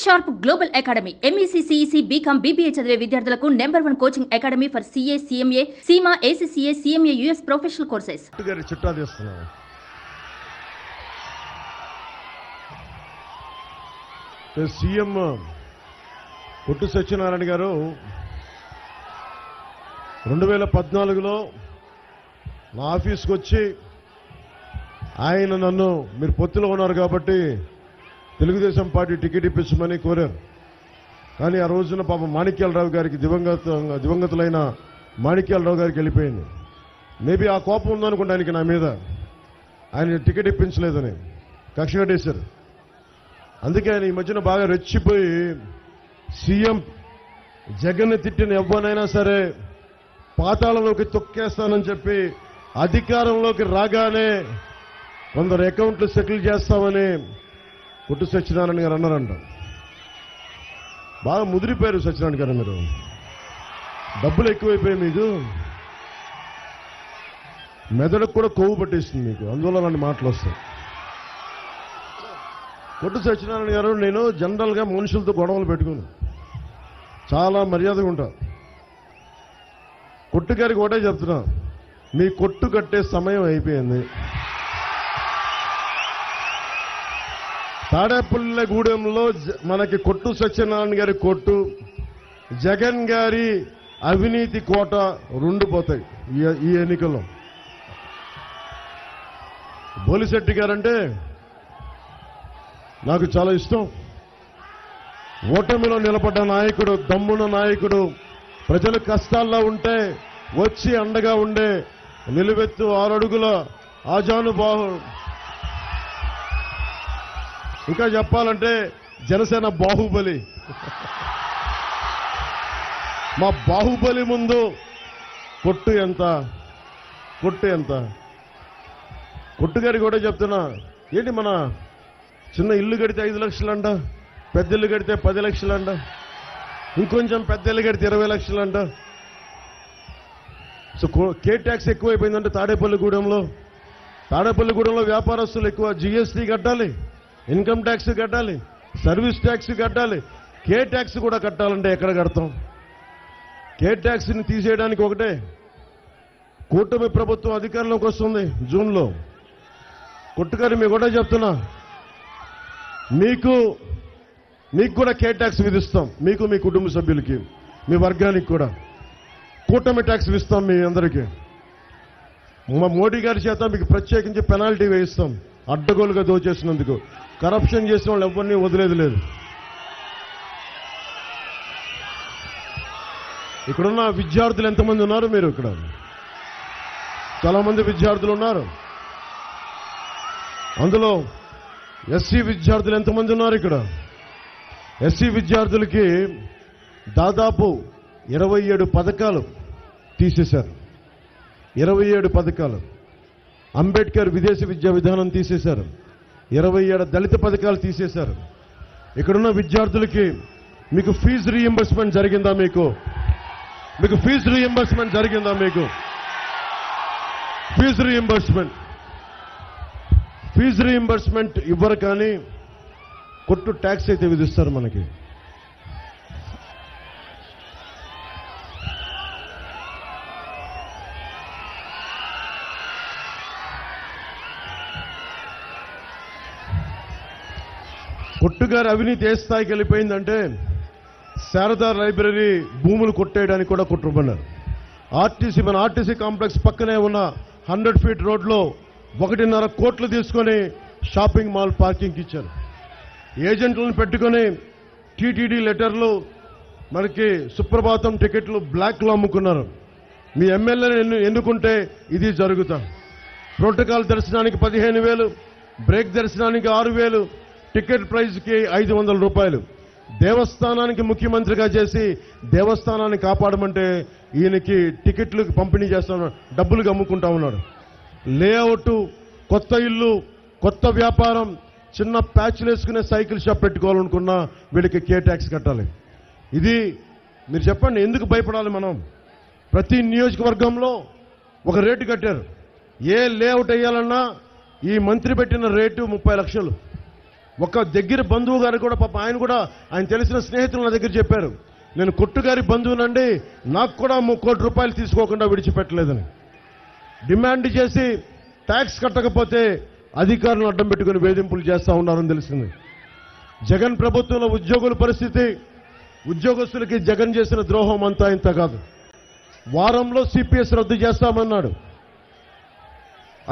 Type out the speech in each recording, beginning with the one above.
Sharp global academy MEC CEC BCom BBA చదివే విద్యార్థులకు #1 coaching academy for CA CMA CIMA ACCA CMA US professional courses. చిట్టా తీస్తున్నాను. CM పొట్టు సత్యనారాయణ గారు 2014లో నా ఆఫీస్కి వచ్చి ఆయన నన్ను మీరు పొత్తులో ఉన్నారు కాబట్టి తెలుగుదేశం పార్టీ టికెట్ ఇప్పించమని కోరారు. కానీ ఆ రోజున పాపం మాణిక్యాలరావు గారికి దివంగతులైన మాణిక్యాలరావు గారికి వెళ్ళిపోయింది. మేబీ ఆ కోపం ఉందనుకుంటా ఆయనకి నా మీద, ఆయన టికెట్ ఇప్పించలేదని కక్ష కట్టేశారు. అందుకే ఆయన ఈ మధ్యన బాగా రెచ్చిపోయి సీఎం జగన్ తిట్టిన ఎవ్వనైనా సరే పాతాళంలోకి తొక్కేస్తానని చెప్పి అధికారంలోకి రాగానే కొందరు అకౌంట్లు సెటిల్ చేస్తామని పొట్టు సత్యనారాయణ గారు అన్నారంట. బాగా ముదిరిపోయారు సత్యనారాయణ గారు, మీరు డబ్బులు ఎక్కువైపోయాయి, మీకు మెదడుకు కూడా కొవ్వు పట్టేస్తుంది మీకు, అందువల్ల అలాంటి మాటలు వస్తాయి. పొట్టు సత్యనారాయణ గారు, నేను జనరల్గా మనుషులతో గొడవలు పెట్టుకుని చాలా మర్యాదగా ఉంటా. కొట్టు గారికి ఒకటే చెప్తున్నా, మీ కొట్టు కట్టే సమయం అయిపోయింది. తాడేపల్లిగూడెంలో మనకి కొట్టు సత్యనారాయణ గారి కొట్టు, జగన్ గారి అవినీతి కోట రెండు పోతాయి ఈ ఎన్నికల్లో. బోలిశెట్టి గారంటే నాకు చాలా ఇష్టం. ఓటమిలో నిలబడ్డ నాయకుడు, దమ్మున నాయకుడు, ప్రజలు కష్టాల్లో ఉంటే వచ్చి అండగా ఉండే నిలువెత్తు 6 అడుగుల ఆజానుబాహుడు. ఇంకా చెప్పాలంటే జనసేన బాహుబలి. మా బాహుబలి ముందు కొట్టు ఎంత, కొట్టు ఎంత. కొట్టు గారికి కూడా చెప్తున్నా, ఏంటి మన చిన్న ఇల్లు కడితే 5 లక్షలంట, పెద్ద ఇల్లు కడితే 10 లక్షలంట, ఇంకొంచెం పెద్ద ఇల్లు కడితే 20 లక్షలంట. సో కే ట్యాక్స్ ఎక్కువైపోయిందంటే తాడేపల్లిగూడెంలో వ్యాపారస్తులు ఎక్కువ, GST కట్టాలి, ఇన్కమ్ ట్యాక్స్ కట్టాలి, సర్వీస్ ట్యాక్స్ కట్టాలి, కే ట్యాక్స్ కూడా కట్టాలంటే ఎక్కడ కడతాం? కే ట్యాక్స్ని తీసేయడానికి ఒకటే, కూటమి ప్రభుత్వం అధికారంలోకి వస్తుంది జూన్లో. కొట్టుగారి మీకు కూడా చెప్తున్నా, మీకు కూడా కే ట్యాక్స్ విధిస్తాం, మీకు మీ కుటుంబ సభ్యులకి, మీ వర్గానికి కూడా కూటమి ట్యాక్స్ ఇస్తాం మీ అందరికీ. మా మోడీ గారి చేత మీకు ప్రత్యేకించి పెనాల్టీ వేయిస్తాం, అడ్డగోలుగా దోచేసినందుకు. కరప్షన్ చేసిన వాళ్ళు ఎవరిని వదిలేదు లేదు. ఇక్కడున్న విద్యార్థులు ఎంతమంది ఉన్నారు? మీరు ఇక్కడ చాలా మంది విద్యార్థులు ఉన్నారు. అందులో ఎస్సీ విద్యార్థులు ఎంతమంది ఉన్నారు? ఇక్కడ ఎస్సీ విద్యార్థులకి దాదాపు 27 పథకాలు తీసేశారు. 27 పథకాలు. అంబేద్కర్ విదేశీ విద్యా విధానం తీసేశారు. 27 దళిత పథకాలు తీసేశారు. ఇక్కడున్న విద్యార్థులకి మీకు ఫీజు రీయింబర్స్మెంట్ జరిగిందా? మీకు ఫీజు రీయింబర్స్మెంట్ జరిగిందా? మీకు ఫీజు రీయింబర్స్మెంట్ ఇవ్వరు, కానీ కొట్టు ట్యాక్స్ అయితే విధిస్తారు మనకి. కొట్టుగారి అవినీతి ఏ స్థాయికి వెళ్ళిపోయిందంటే శారదా లైబ్రరీ భూములు కొట్టేయడానికి కూడా కుట్రపన్నారు. మన ఆర్టీసీ కాంప్లెక్స్ పక్కనే ఉన్న 100 ఫీట్ రోడ్లో 1.5 కోట్లు తీసుకొని షాపింగ్ మాల్ పార్కింగ్ ఇచ్చారు. ఏజెంట్లను పెట్టుకొని టీటీడీ లెటర్లు, మనకి సుప్రభాతం టికెట్లు బ్లాక్లో అమ్ముకున్నారు. మీ ఎమ్మెల్యేని ఎన్నుకుంటే ఇది జరుగుతా. ప్రోటోకాల్ దర్శనానికి 15,000, బ్రేక్ దర్శనానికి 6,000, టికెట్ ప్రైజ్కి 500 రూపాయలు. దేవస్థానానికి ముఖ్యమంత్రిగా చేసి దేవస్థానాన్ని కాపాడమంటే ఈయనకి టికెట్లు పంపిణీ చేస్తాను, డబ్బులు అమ్ముకుంటా ఉన్నాడు. లేఅవుట్, కొత్త ఇల్లు, కొత్త వ్యాపారం, చిన్న ప్యాచ్లు వేసుకునే సైకిల్ షాప్ పెట్టుకోవాలనుకున్నా వీళ్ళకి కే ట్యాక్స్ కట్టాలి. ఇది మీరు చెప్పండి, ఎందుకు భయపడాలి మనం? ప్రతి నియోజకవర్గంలో ఒక రేటు కట్టారు. ఏ లేఅవుట్ వేయాలన్నా ఈ మంత్రి పెట్టిన రేటు 30 లక్షలు. ఒక దగ్గర బంధువు గారు కూడా పాప ఆయన కూడా ఆయన తెలిసిన స్నేహితులు నా దగ్గర చెప్పారు, నేను కొట్టుగారి బంధువునండి, నాకు కూడా 3 కోట్ల రూపాయలు తీసుకోకుండా విడిచిపెట్టలేదని. డిమాండ్ చేసి ట్యాక్స్ కట్టకపోతే అధికారులను అడ్డం పెట్టుకుని వేధింపులు చేస్తా ఉన్నారని తెలిసింది. జగన్ ప్రభుత్వంలో ఉద్యోగుల పరిస్థితి, ఉద్యోగస్తులకి జగన్ చేసిన ద్రోహం అంతా ఇంత కాదు. వారంలో సిపిఎస్ రద్దు చేస్తామన్నాడు,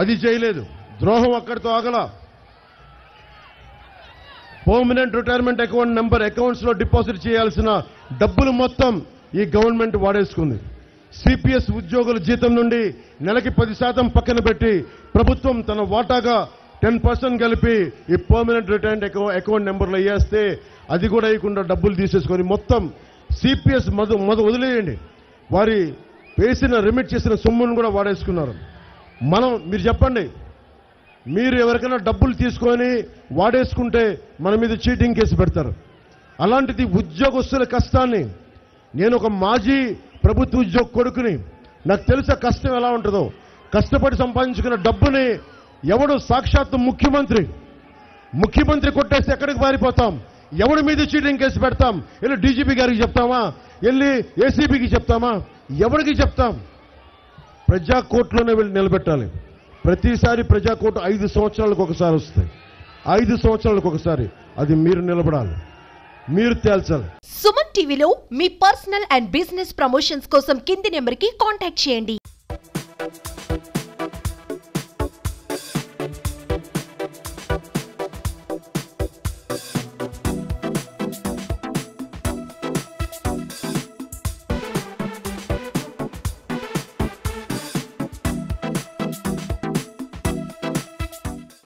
అది చేయలేదు. ద్రోహం అక్కడితో ఆగల. Permanent retirement account number accounts లో డిపాజిట్ చేయాల్సిన డబ్బులు మొత్తం ఈ గవర్నమెంట్ వాడేసుకుంది. సిపిఎస్ ఉద్యోగుల జీతం నుండి నెలకి 10% పక్కన పెట్టి ప్రభుత్వం తన వాటాగా 10% కలిపి ఈ పర్మనెంట్ రిటైర్మెంట్ అకౌంట్ నెంబర్లో వేస్తే అది కూడా వేయకుండా డబ్బులు తీసేసుకొని మొత్తం సిపిఎస్ వదిలేయండి, వారి వేసిన రిమిట్ చేసిన సొమ్మును కూడా వాడేసుకున్నారు. మీరు చెప్పండి, మీరు ఎవరికైనా డబ్బులు తీసుకొని వాడేసుకుంటే మన మీద చీటింగ్ కేసు పెడతారు. అలాంటిది ఉద్యోగస్తుల కష్టాన్ని, నేను ఒక మాజీ ప్రభుత్వ ఉద్యోగ కొడుకుని, నాకు తెలుసా కష్టం ఎలా ఉంటుందో. కష్టపడి సంపాదించుకున్న డబ్బుని ఎవడు సాక్షాత్తు ముఖ్యమంత్రి కొట్టేస్తే ఎక్కడికి పారిపోతాం? ఎవడి మీద చీటింగ్ కేసు పెడతాం? వెళ్ళి డీజీపీ గారికి చెప్తామా? వెళ్ళి ఏసీబీకి చెప్తామా? ఎవరికి చెప్తాం? ప్రజా కోర్టులోనే వెళ్ళి నిలబెట్టాలి. ప్రతిసారి ప్రజా కోర్టు 5 సంవత్సరాలకు ఒకసారి వస్తాయి. 5 సంవత్సరాలకు ఒకసారి అది మీరు నిలబడాలి, మీరు తేల్చాలి. సుమన్ టీవీలో మీ పర్సనల్ అండ్ బిజినెస్ ప్రమోషన్స్ కోసం కింది నెంబర్కి కాంటాక్ట్ చేయండి.